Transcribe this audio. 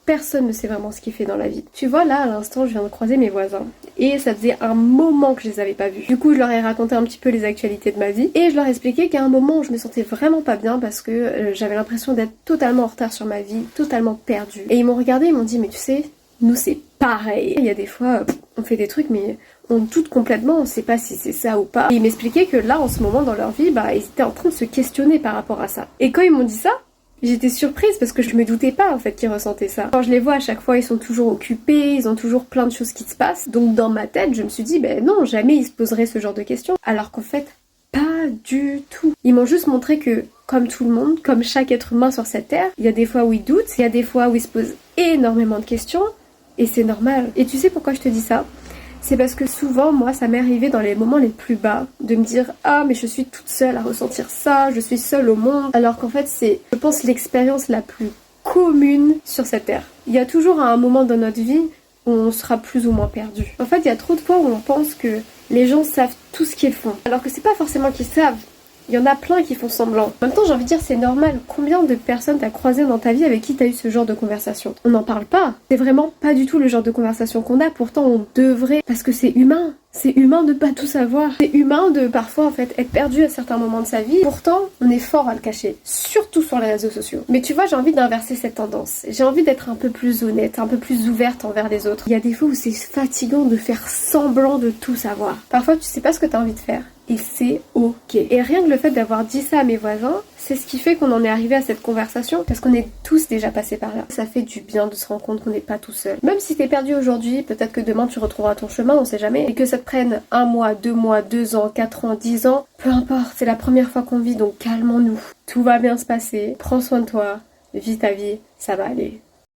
personne ne sait vraiment ce qu'il fait dans la vie. Tu vois, là, à l'instant, je viens de croiser mes voisins. Et ça faisait un moment que je les avais pas vus. Du coup, je leur ai raconté un petit peu les actualités de ma vie. Et je leur ai expliqué qu'à un moment où je me sentais vraiment pas bien parce que j'avais l'impression d'être totalement en retard sur ma vie, totalement perdue. Et ils m'ont regardé, ils m'ont dit, mais tu sais, nous c'est pareil. Il y a des fois, on fait des trucs, mais on doute complètement, on sait pas si c'est ça ou pas. Et ils m'expliquaient que là, en ce moment, dans leur vie, ils étaient en train de se questionner par rapport à ça. Et quand ils m'ont dit ça, j'étais surprise parce que je me doutais pas en fait qu'ils ressentaient ça. Quand je les vois à chaque fois, ils sont toujours occupés, ils ont toujours plein de choses qui se passent. Donc dans ma tête, je me suis dit, non, jamais ils se poseraient ce genre de questions. Alors qu'en fait, pas du tout. Ils m'ont juste montré que, comme tout le monde, comme chaque être humain sur cette terre, il y a des fois où ils doutent, il y a des fois où ils se posent énormément de questions, et c'est normal. Et tu sais pourquoi je te dis ça ? C'est parce que souvent, moi, ça m'est arrivé dans les moments les plus bas de me dire « Ah, mais je suis toute seule à ressentir ça, je suis seule au monde. » Alors qu'en fait, c'est, je pense, l'expérience la plus commune sur cette terre. Il y a toujours un moment dans notre vie où on sera plus ou moins perdu. En fait, il y a trop de fois où on pense que les gens savent tout ce qu'ils font. Alors que c'est pas forcément qu'ils savent. Il y en a plein qui font semblant. En même temps, j'ai envie de dire, c'est normal. Combien de personnes t'as croisé dans ta vie avec qui t'as eu ce genre de conversation ? On n'en parle pas. C'est vraiment pas du tout le genre de conversation qu'on a. Pourtant, on devrait. Parce que c'est humain. C'est humain de pas tout savoir. C'est humain de parfois, en fait, être perdu à certains moments de sa vie. Pourtant, on est fort à le cacher. Surtout sur les réseaux sociaux. Mais tu vois, j'ai envie d'inverser cette tendance. J'ai envie d'être un peu plus honnête, un peu plus ouverte envers les autres. Il y a des fois où c'est fatigant de faire semblant de tout savoir. Parfois, tu sais pas ce que t'as envie de faire. Et c'est ok. Et rien que le fait d'avoir dit ça à mes voisins, c'est ce qui fait qu'on en est arrivé à cette conversation, parce qu'on est tous déjà passés par là. Ça fait du bien de se rendre compte qu'on n'est pas tout seul. Même si t'es perdu aujourd'hui, peut-être que demain tu retrouveras ton chemin, on sait jamais, et que ça te prenne 1 mois, 2 mois, 2 ans, 4 ans, 10 ans, peu importe, c'est la première fois qu'on vit, donc calmons-nous. Tout va bien se passer, prends soin de toi, vis ta vie, ça va aller.